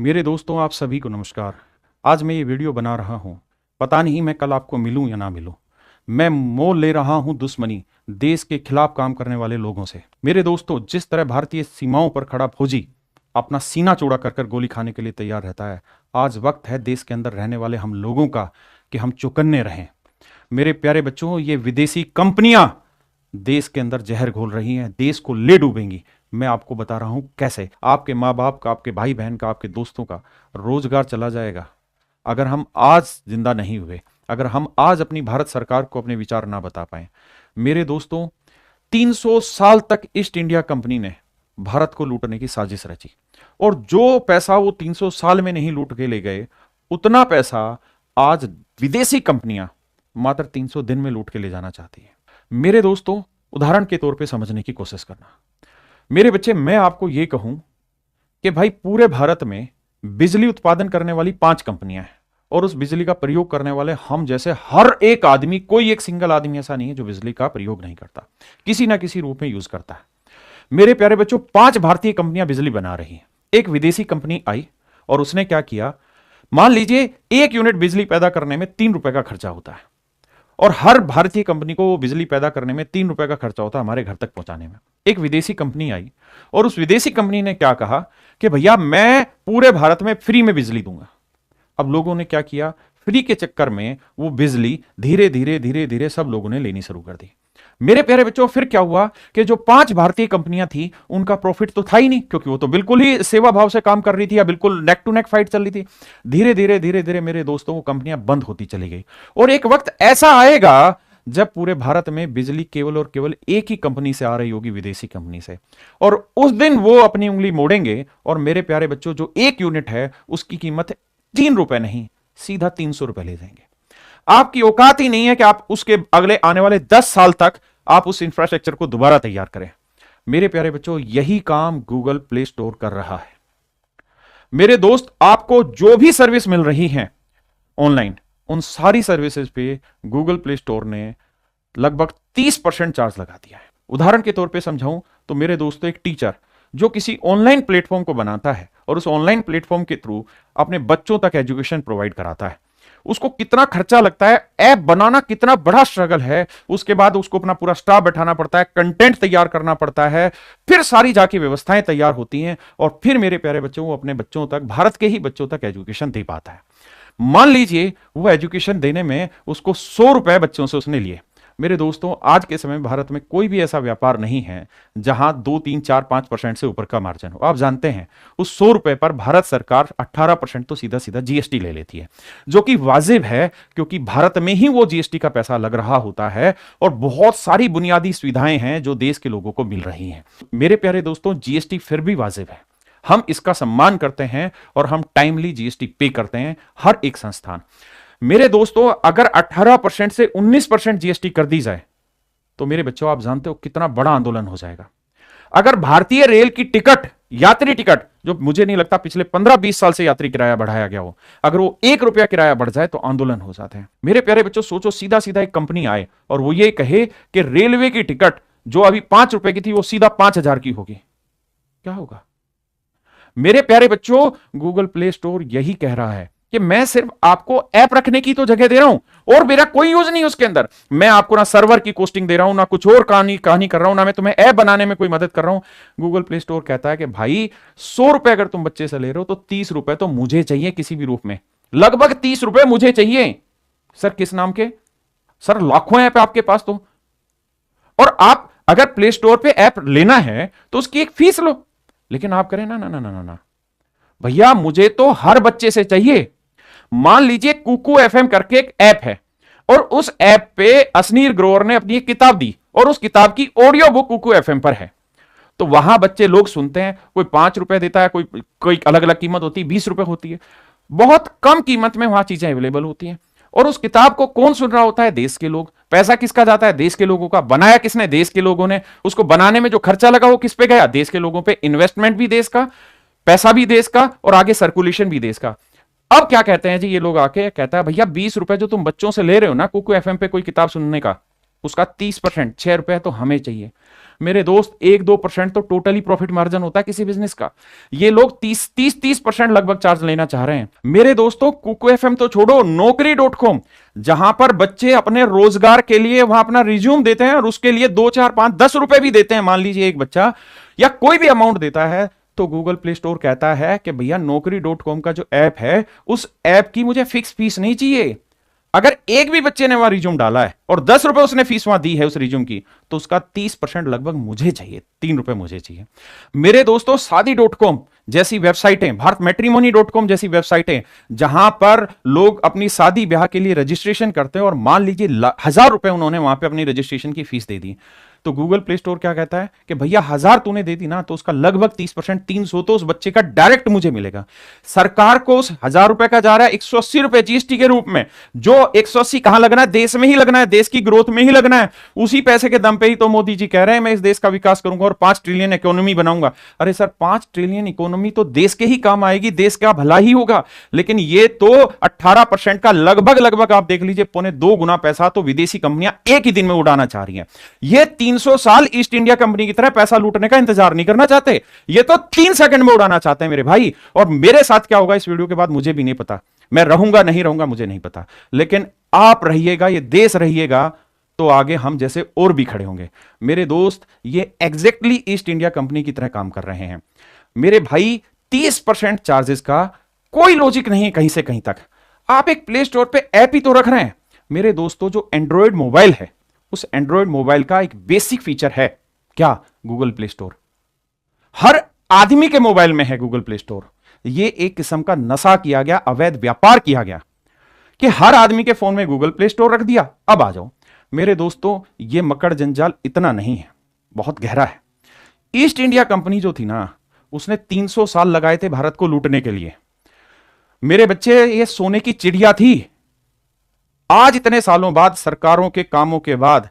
मेरे दोस्तों, आप सभी को नमस्कार। आज मैं ये वीडियो बना रहा हूँ। पता नहीं मैं कल आपको मिलूँ या ना मिलूँ। मैं मोल ले रहा हूँ दुश्मनी देश के खिलाफ काम करने वाले लोगों से। मेरे दोस्तों, जिस तरह भारतीय सीमाओं पर खड़ा फौजी अपना सीना चौड़ा कर कर गोली खाने के लिए तैयार रहता है, आज वक्त है देश के अंदर रहने वाले हम लोगों का कि हम चौकन्ने रहें। मेरे प्यारे बच्चों, ये विदेशी कंपनियां देश के अंदर जहर घोल रही हैं, देश को ले डूबेंगी। मैं आपको बता रहा हूं कैसे। आपके माँ बाप का, आपके भाई बहन का, आपके दोस्तों का रोजगार चला जाएगा अगर हम आज जिंदा नहीं हुए, अगर हम आज अपनी भारत सरकार को अपने विचार ना बता पाए। मेरे दोस्तों, 300 साल तक ईस्ट इंडिया कंपनी ने भारत को लूटने की साजिश रची, और जो पैसा वो 300 साल में नहीं लूट के ले गए, उतना पैसा आज विदेशी कंपनियां मात्र 300 दिन में लूट के ले जाना चाहती है। मेरे दोस्तों, उदाहरण के तौर पे समझने की कोशिश करना। मेरे बच्चे, मैं आपको यह कहूं कि भाई पूरे भारत में बिजली उत्पादन करने वाली 5 कंपनियां हैं, और उस बिजली का प्रयोग करने वाले हम जैसे हर एक आदमी, कोई एक सिंगल आदमी ऐसा नहीं है जो बिजली का प्रयोग नहीं करता, किसी ना किसी रूप में यूज करता है। मेरे प्यारे बच्चों, 5 भारतीय कंपनियां बिजली बना रही हैं। एक विदेशी कंपनी आई और उसने क्या किया, मान लीजिए 1 यूनिट बिजली पैदा करने में 3 रुपए का खर्चा होता है, और हर भारतीय कंपनी को बिजली पैदा करने में 3 रुपए का खर्चा होता है हमारे घर तक पहुंचाने में। एक विदेशी कंपनी आई और उस विदेशी कंपनी ने क्या कहा कि भैया मैं पूरे भारत में फ्री में बिजली दूंगा। अब लोगों ने क्या किया, फ्री के चक्कर में वो बिजली धीरे धीरे धीरे धीरे सब लोगों ने लेनी शुरू कर दी। मेरे प्यारे बच्चों, फिर क्या हुआ कि जो 5 भारतीय कंपनियां थी उनका प्रॉफिट तो था ही नहीं, क्योंकि वो तो बिल्कुल ही सेवा भाव से काम कर रही थी या बिल्कुल नेक टू नेक फाइट चल रही थी। धीरे धीरे धीरे धीरे मेरे दोस्तों, वो कंपनियां बंद होती चली गई, और एक वक्त ऐसा आएगा जब पूरे भारत में बिजली केवल और केवल एक ही कंपनी से आ रही होगी, विदेशी कंपनी से। और उस दिन वो अपनी उंगली मोड़ेंगे, और मेरे प्यारे बच्चों, जो 1 यूनिट है उसकी कीमत 3 रुपए नहीं, सीधा 300 रुपए ले जाएंगे। आपकी औकात ही नहीं है कि आप उसके अगले आने वाले 10 साल तक आप उस इंफ्रास्ट्रक्चर को दोबारा तैयार करें। मेरे प्यारे बच्चों, यही काम गूगल प्ले स्टोर कर रहा है। मेरे दोस्त, आपको जो भी सर्विस मिल रही है ऑनलाइन, उन सारी सर्विसेज पे गूगल प्ले स्टोर ने लगभग 30% चार्ज लगा दिया है। उदाहरण के तौर पे समझाऊं तो मेरे दोस्तों, एक टीचर जो किसी ऑनलाइन प्लेटफॉर्म को बनाता है और उस ऑनलाइन प्लेटफॉर्म के थ्रू अपने बच्चों तक एजुकेशन प्रोवाइड कराता है, उसको कितना खर्चा लगता है, ऐप बनाना कितना बड़ा स्ट्रगल है, उसके बाद उसको अपना पूरा स्टाफ बैठाना पड़ता है, कंटेंट तैयार करना पड़ता है, फिर सारी जाके व्यवस्थाएं तैयार होती हैं, और फिर मेरे प्यारे बच्चों, वो अपने बच्चों तक, भारत के ही बच्चों तक एजुकेशन दे पाता है। मान लीजिए वो एजुकेशन देने में उसको 100 रुपए बच्चों से उसने लिए। मेरे दोस्तों, आज के समय में भारत में कोई भी ऐसा व्यापार नहीं है जहां 2, 3, 4, 5% से ऊपर का मार्जिन हो। आप जानते हैं उस 100 रुपए पर भारत सरकार 18% तो सीधा सीधा जीएसटी ले लेती है, जो कि वाजिब है, क्योंकि भारत में ही वो जीएसटी का पैसा लग रहा होता है, और बहुत सारी बुनियादी सुविधाएं हैं जो देश के लोगों को मिल रही हैं। मेरे प्यारे दोस्तों, जीएसटी फिर भी वाजिब है, हम इसका सम्मान करते हैं, और हम टाइमली जीएसटी पे करते हैं, हर एक संस्थान। मेरे दोस्तों, अगर 18% से 19% जीएसटी कर दी जाए तो मेरे बच्चों, आप जानते हो कितना बड़ा आंदोलन हो जाएगा। अगर भारतीय रेल की टिकट, यात्री टिकट, जो मुझे नहीं लगता पिछले 15-20 साल से यात्री किराया बढ़ाया गया हो, अगर वो 1 रुपया किराया बढ़ जाए तो आंदोलन हो जाते हैं। मेरे प्यारे बच्चों, सोचो, सीधा सीधा एक कंपनी आए और वो ये कहे कि रेलवे की टिकट जो अभी 5 रुपए की थी वो सीधा 5000 की होगी, क्या होगा? मेरे प्यारे बच्चों, गूगल प्ले स्टोर यही कह रहा है कि मैं सिर्फ आपको ऐप रखने की तो जगह दे रहा हूं, और मेरा कोई यूज नहीं उसके अंदर। मैं आपको ना सर्वर की कोस्टिंग दे रहा हूं, ना कुछ और कहानी कर रहा हूं, ना मैं तुम्हें ऐप बनाने में कोई मदद कर रहा हूं। गूगल प्ले स्टोर कहता है कि भाई 100 रुपए अगर तुम बच्चे से ले रहे हो तो 30 रुपए तो मुझे चाहिए किसी भी रूप में, लगभग 30 रुपए मुझे चाहिए। सर किस नाम के? सर लाखों ऐप आपके पास तो, और आप अगर प्ले स्टोर पे ऐप लेना है तो उसकी एक फीस लो, लेकिन आप करें ना ना ना ना ना ना भैया, मुझे तो हर बच्चे से चाहिए। मान लीजिए कुकू एफएम करके एक ऐप है, और उस ऐप पे असनीर ग्रोवर ने अपनी एक किताब दी, और उस किताब की ऑडियो बुक कुकू एफएम पर है, तो वहां बच्चे लोग सुनते हैं। कोई 5 रुपए देता है, कोई अलग अलग कीमत होती है, 20 रुपए होती है, बहुत कम कीमत में वहां चीजें अवेलेबल होती हैं। और उस किताब को कौन सुन रहा होता है? देश के लोग। पैसा किसका जाता है? देश के लोगों का। बनाया किसने? देश के लोगों ने। उसको बनाने में जो खर्चा लगा वो किस पे गया? देश के लोगों पे। इन्वेस्टमेंट भी देश का, पैसा भी देश का, और आगे सर्कुलेशन भी देश का। अब क्या कहते हैं जी ये लोग आके, कहता है भैया 20 रुपए जो तुम बच्चों से ले रहे हो ना कुकू एफएम पे कोई किताब सुनने का, उसका 30% 6 रुपए तो हमें चाहिए। मेरे दोस्त 1-2% तो टोटली प्रॉफिट मार्जिन होता है किसी बिजनेस का। ये लोग 30% लगभग चार्ज लेना चाह रहे हैं। मेरे दोस्तों कुकू एफएम तो छोड़ो, नौकरी.com, जहां पर बच्चे अपने रोजगार के लिए वहां अपना रिज्यूम देते हैं और उसके लिए 2, 4, 5, 10 रुपए भी देते हैं, मान लीजिए एक बच्चा या कोई भी अमाउंट देता है, तो गूगल प्ले स्टोर कहता है कि भैया नौकरी.com का जो ऐप है उस ऐप की मुझे फिक्स फीस नहीं चाहिए। अगर एक भी बच्चे ने वहां रिज्यूम डाला है और 10 रुपए उसने फीस वहां दी है उस रिज्यूम की, तो उसका 30% लगभग मुझे चाहिए, 3 रुपए मुझे चाहिए। मेरे दोस्तों शादी.com जैसी वेबसाइटें, भारत मैट्रिमोनी.com जैसी वेबसाइटें, जहां पर लोग अपनी शादी ब्याह के लिए रजिस्ट्रेशन करते हैं और मान लीजिए 1000 रुपए उन्होंने वहां पे अपनी रजिस्ट्रेशन की फीस दे दी, तो गूगल प्ले स्टोर क्या कहता है कि भैया 1000 तूने दे दी ना, तो उसका लगभग 30%, 300 तो उस बच्चे का डायरेक्ट मुझे मिलेगा। सरकार को उस 1000 रुपए का जा रहा है 180 रुपए जीएसटी के रूप में, जो 180 कहां लगना है, देश में ही लगना है, देश की ग्रोथ में ही लगना है। उसी पैसे के दम पे ही तो मोदी जी कह रहे हैं मैं इस देश का विकास करूंगा और 5 ट्रिलियन इकोनॉमी बनाऊंगा। अरे सर, 5 ट्रिलियन इकोनॉमी तो देश के ही काम आएगी, देश का भला ही होगा, लेकिन ये तो 18% का लगभग आप देख लीजिए, 2.25 गुना पैसा तो विदेशी कंपनियां एक ही दिन में उड़ाना चाह रही हैं। ये 300 साल ईस्ट इंडिया कंपनी की तरह पैसा लूटने का इंतजार नहीं करना चाहते, ये तो 3 सेकंड में उड़ाना चाहते हैं मेरे भाई। और मेरे साथ क्या होगा इस वीडियो के बाद मुझे भी नहीं पता, मैं रहूंगा नहीं रहूंगा मुझे नहीं पता, लेकिन आप रहिएगा, ये देश रहिएगा, तो आगे हम जैसे और भी खड़े होंगे। मेरे दोस्त, ये एग्जैक्टली ईस्ट इंडिया कंपनी की तरह काम कर रहे हैं मेरे भाई। 30% चार्जेस का कोई लॉजिक नहीं है कहीं से कहीं तक। आप एक प्ले स्टोर पे ऐप ही तो रख रहे हैं मेरे दोस्तों। जो एंड्रॉयड मोबाइल है, उस एंड्रॉयड मोबाइल का एक बेसिक फीचर है क्या? Google play store. हर आदमी के मोबाइल में है गूगल प्ले स्टोर। यह एक किस्म का नशा किया गया, अवैध व्यापार किया गया कि हर आदमी के फोन में गूगल प्ले स्टोर रख दिया। अब आ जाओ मेरे दोस्तों, यह मकड़ जंजाल इतना नहीं है, बहुत गहरा है। ईस्ट इंडिया कंपनी जो थी ना, उसने 300 साल लगाए थे भारत को लूटने के लिए। मेरे बच्चे, ये सोने की चिड़िया थी। आज इतने सालों बाद, सरकारों के कामों के बाद,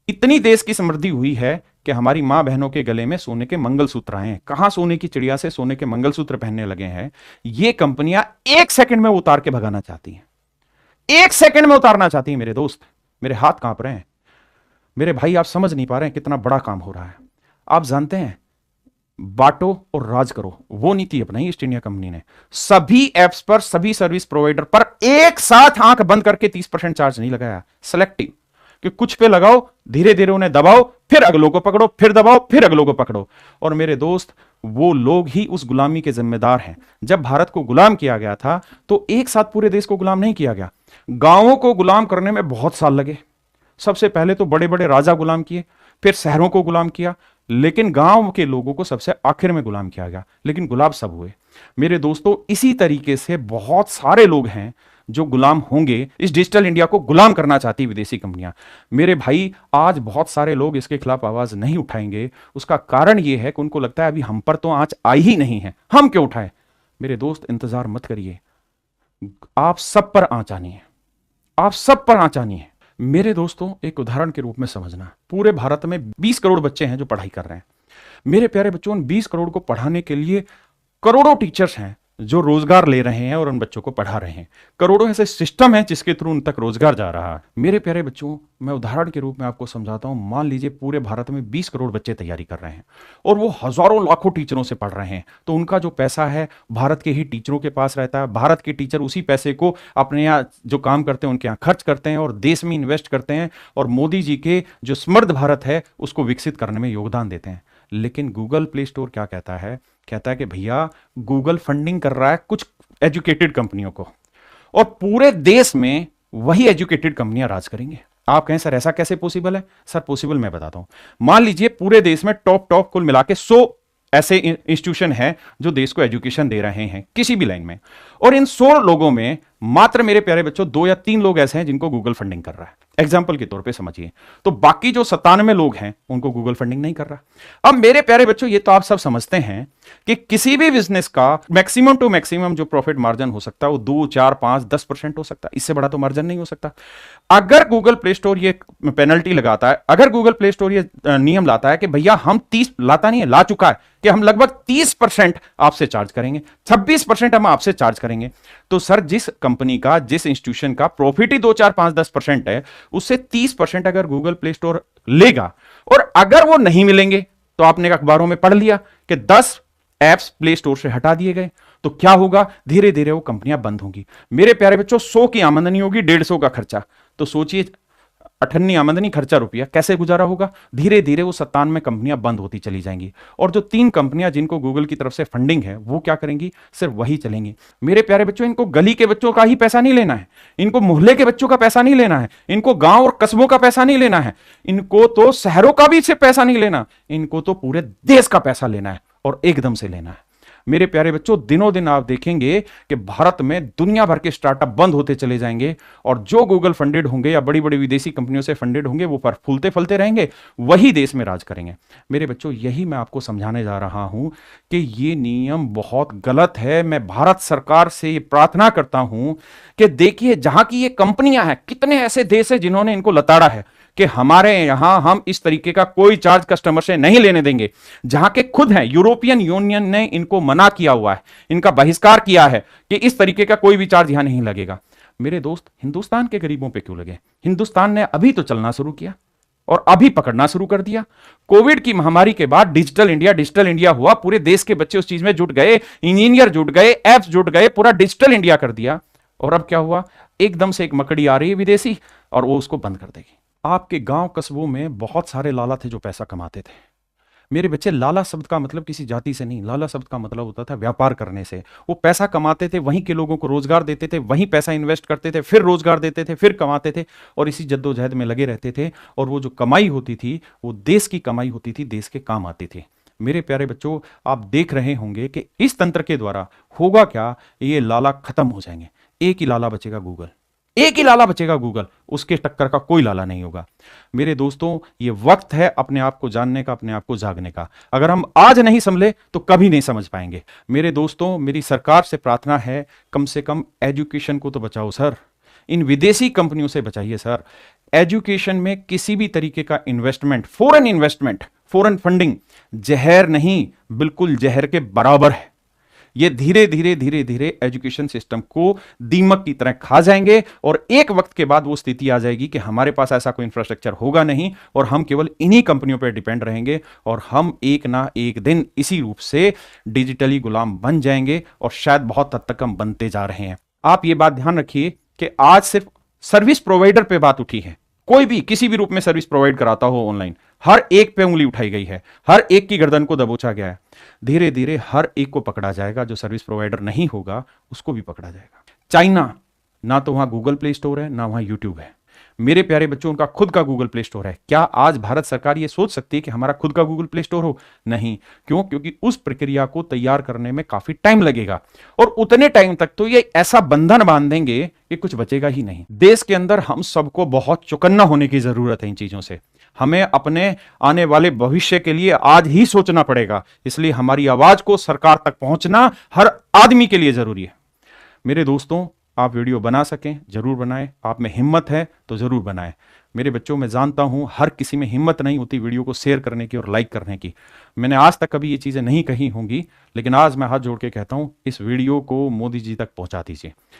इतनी देश की समृद्धि हुई है कि हमारी मां बहनों के गले में सोने के मंगलसूत्र आए हैं। कहां सोने की चिड़िया से सोने के मंगलसूत्र पहनने लगे हैं। ये कंपनियां 1 सेकंड में उतार के भगाना चाहती हैं, 1 सेकंड में उतारना चाहती हैं मेरे दोस्त। मेरे हाथ कांप रहे हैं मेरे भाई, आप समझ नहीं पा रहे हैं कितना बड़ा काम हो रहा है। आप जानते हैं, बांटो और राज करो, वो नीति अपनाई ईस्ट इंडिया कंपनी ने। सभी एप्स पर, सभी सर्विस प्रोवाइडर पर एक साथ आंख बंद करके 30% चार्ज नहीं लगाया, सेलेक्टिव, कि कुछ पे लगाओ, धीरे धीरे उन्हें दबाओ, फिर अगलों को पकड़ो, फिर दबाओ, फिर अगलों को पकड़ो। और मेरे दोस्त, वो लोग ही उस गुलामी के जिम्मेदार हैं। जब भारत को गुलाम किया गया था तो एक साथ पूरे देश को गुलाम नहीं किया गया, गांवों को गुलाम करने में बहुत साल लगे। सबसे पहले तो बड़े बड़े राजा गुलाम किए, फिर शहरों को गुलाम किया, लेकिन गांव के लोगों को सबसे आखिर में गुलाम किया गया, लेकिन गुलाम सब हुए मेरे दोस्तों। इसी तरीके से बहुत सारे लोग हैं जो गुलाम होंगे। इस डिजिटल इंडिया को गुलाम करना चाहती विदेशी कंपनियां मेरे भाई। आज बहुत सारे लोग इसके खिलाफ आवाज नहीं उठाएंगे, उसका कारण यह है कि उनको लगता है अभी हम पर तो आंच आई ही नहीं है, हम क्यों उठाएं। मेरे दोस्त, इंतजार मत करिए, आप सब पर आंच आनी है, आप सब पर आंच आनी है। मेरे दोस्तों, एक उदाहरण के रूप में समझना, पूरे भारत में 20 करोड़ बच्चे हैं जो पढ़ाई कर रहे हैं। मेरे प्यारे बच्चों, उन 20 करोड़ को पढ़ाने के लिए करोड़ों टीचर्स हैं जो रोजगार ले रहे हैं और उन बच्चों को पढ़ा रहे हैं। करोड़ों ऐसे सिस्टम हैं जिसके थ्रू उन तक रोजगार जा रहा है। मेरे प्यारे बच्चों, मैं उदाहरण के रूप में आपको समझाता हूं। मान लीजिए पूरे भारत में 20 करोड़ बच्चे तैयारी कर रहे हैं और वो हजारों लाखों टीचरों से पढ़ रहे हैं, तो उनका जो पैसा है भारत के ही टीचरों के पास रहता है। भारत के टीचर उसी पैसे को अपने यहाँ जो काम करते हैं उनके यहाँ खर्च करते हैं और देश में इन्वेस्ट करते हैं और मोदी जी के जो समृद्ध भारत है उसको विकसित करने में योगदान देते हैं। लेकिन गूगल प्ले स्टोर क्या कहता है? कहता है कि भैया गूगल फंडिंग कर रहा है कुछ एजुकेटेड कंपनियों को और पूरे देश में वही एजुकेटेड कंपनियां राज करेंगे। आप कहें सर ऐसा कैसे पॉसिबल है? सर पॉसिबल मैं बताता हूं। मान लीजिए पूरे देश में टॉप कुल मिला के 100 ऐसे इंस्टीट्यूशन हैं जो देश को एजुकेशन दे रहे हैं किसी भी लाइन में, और इन 100 लोगों में मात्र मेरे प्यारे बच्चों 2 या 3 लोग ऐसे हैं जिनको गूगल फंडिंग कर रहा है। एग्जाम्पल के तौर पे समझिए, तो बाकी जो 97 लोग हैं उनको गूगल फंडिंग नहीं कर रहा। अब मेरे प्यारे बच्चों, ये तो आप सब समझते हैं कि किसी भी बिजनेस का मैक्सिमम टू मैक्सिमम जो प्रॉफिट मार्जिन हो सकता है वो 2, 4, 5, 10% हो सकता है, इससे बड़ा तो मार्जिन नहीं हो सकता। अगर गूगल प्ले स्टोर ये पेनल्टी लगाता है, अगर गूगल प्ले स्टोर ये नियम लाता है कि भैया हम 30 लाता नहीं है, ला चुका है कि हम लगभग 30% आपसे चार्ज करेंगे, 26% हम आपसे चार्ज करेंगे, तो सर जिस कंपनी का, जिस इंस्टीट्यूशन का प्रॉफिट ही 2, 4, 5, 10% है, उससे 30% अगर गूगल प्ले स्टोर लेगा और अगर वो नहीं मिलेंगे, तो आपने अखबारों में पढ़ लिया कि 10 एप्स प्ले स्टोर से हटा दिए गए, तो क्या होगा, धीरे धीरे वो कंपनियां बंद होंगी। मेरे प्यारे बच्चों, 100 की आमदनी होगी, 150 का खर्चा, तो सोचिए 98 आमदनी खर्चा रुपया कैसे गुजारा होगा। धीरे धीरे वो 97 कंपनियां बंद होती चली जाएंगी और जो 3 कंपनियां जिनको गूगल की तरफ से फंडिंग है वो क्या करेंगी, सिर्फ वही चलेंगी। मेरे प्यारे बच्चों, इनको गली के बच्चों का ही पैसा नहीं लेना है, इनको मोहल्ले के बच्चों का पैसा नहीं लेना है, इनको गांव और कस्बों का पैसा नहीं लेना है, इनको तो शहरों का भी सिर्फ पैसा नहीं लेना, इनको तो पूरे देश का पैसा लेना है और एकदम से लेना है। मेरे प्यारे बच्चों, दिनों दिन आप देखेंगे कि भारत में दुनिया भर के स्टार्टअप बंद होते चले जाएंगे और जो गूगल फंडेड होंगे या बड़ी बड़ी विदेशी कंपनियों से फंडेड होंगे वो पर फूलते फलते रहेंगे, वही देश में राज करेंगे। मेरे बच्चों, यही मैं आपको समझाने जा रहा हूं कि ये नियम बहुत गलत है। मैं भारत सरकार से ये प्रार्थना करता हूं कि देखिए, जहां की ये कंपनियां हैं, कितने ऐसे देश हैं जिन्होंने इनको लताड़ा है कि हमारे यहां हम इस तरीके का कोई चार्ज कस्टमर से नहीं लेने देंगे, जहां के खुद हैं, यूरोपियन यूनियन ने इनको मना किया हुआ है, इनका बहिष्कार किया है कि इस तरीके का कोई भी चार्ज यहां नहीं लगेगा। मेरे दोस्त, हिंदुस्तान के गरीबों पे क्यों लगे? हिंदुस्तान ने अभी तो चलना शुरू किया और अभी पकड़ना शुरू कर दिया। कोविड की महामारी के बाद डिजिटल इंडिया हुआ, पूरे देश के बच्चे उस चीज में जुट गए, इंजीनियर जुट गए, एप्स जुट गए, पूरा डिजिटल इंडिया कर दिया। और अब क्या हुआ, एकदम से एक मकड़ी आ रही है विदेशी और वो उसको बंद कर देगी। आपके गांव कस्बों में बहुत सारे लाला थे जो पैसा कमाते थे। मेरे बच्चे, लाला शब्द का मतलब किसी जाति से नहीं, लाला शब्द का मतलब होता था व्यापार करने से। वो पैसा कमाते थे, वहीं के लोगों को रोजगार देते थे, वहीं पैसा इन्वेस्ट करते थे, फिर रोजगार देते थे, फिर कमाते थे और इसी जद्दोजहद में लगे रहते थे। और वो जो कमाई होती थी वो देश की कमाई होती थी, देश के काम आती थी। मेरे प्यारे बच्चों, आप देख रहे होंगे कि इस तंत्र के द्वारा होगा क्या, ये लाला खत्म हो जाएंगे। एक ही लाला बचेगा, गूगल। एक ही लाला बचेगा, गूगल। उसके टक्कर का कोई लाला नहीं होगा। मेरे दोस्तों, ये वक्त है अपने आप को जानने का, अपने आप को जागने का। अगर हम आज नहीं समझे तो कभी नहीं समझ पाएंगे। मेरे दोस्तों, मेरी सरकार से प्रार्थना है, कम से कम एजुकेशन को तो बचाओ सर, इन विदेशी कंपनियों से बचाइए सर। एजुकेशन में किसी भी तरीके का इन्वेस्टमेंट, फॉरेन फंडिंग जहर नहीं, बिल्कुल जहर के बराबर है। ये धीरे धीरे एजुकेशन सिस्टम को दीमक की तरह खा जाएंगे और एक वक्त के बाद वो स्थिति आ जाएगी कि हमारे पास ऐसा कोई इंफ्रास्ट्रक्चर होगा नहीं और हम केवल इन्हीं कंपनियों पर डिपेंड रहेंगे और हम एक ना एक दिन इसी रूप से डिजिटली गुलाम बन जाएंगे और शायद बहुत हद तक हम बनते जा रहे हैं। आप ये बात ध्यान रखिए कि आज सिर्फ सर्विस प्रोवाइडर पे बात उठी है। कोई भी किसी भी रूप में सर्विस प्रोवाइड कराता हो ऑनलाइन, हर एक पे उंगली उठाई गई है, हर एक की गर्दन को दबोचा गया है। धीरे धीरे हर एक को पकड़ा जाएगा, जो सर्विस प्रोवाइडर नहीं होगा उसको भी पकड़ा जाएगा। चाइना, ना तो वहां गूगल प्ले स्टोर है, ना वहां यूट्यूब है। मेरे प्यारे बच्चों, उनका खुद का गूगल प्ले स्टोर है। क्या आज भारत सरकार ये सोच सकती है कि हमारा खुद का गूगल प्ले स्टोर हो? नहीं। क्यों? क्योंकि उस प्रक्रिया को तैयार करने में काफी टाइम लगेगा और उतने टाइम तक तो ये ऐसा बंधन बांधेंगे कि कुछ बचेगा ही नहीं। देश के अंदर हम सबको बहुत चौकन्ना होने की जरूरत है इन चीजों से। हमें अपने आने वाले भविष्य के लिए आज ही सोचना पड़ेगा। इसलिए हमारी आवाज को सरकार तक पहुंचना हर आदमी के लिए जरूरी है। मेरे दोस्तों, आप वीडियो बना सकें जरूर बनाएं, आप में हिम्मत है तो जरूर बनाएं। मेरे बच्चों, मैं जानता हूं हर किसी में हिम्मत नहीं होती वीडियो को शेयर करने की और लाइक करने की। मैंने आज तक कभी ये चीज़ें नहीं कही होंगी, लेकिन आज मैं हाथ जोड़ के कहता हूं, इस वीडियो को मोदी जी तक पहुंचा दीजिए।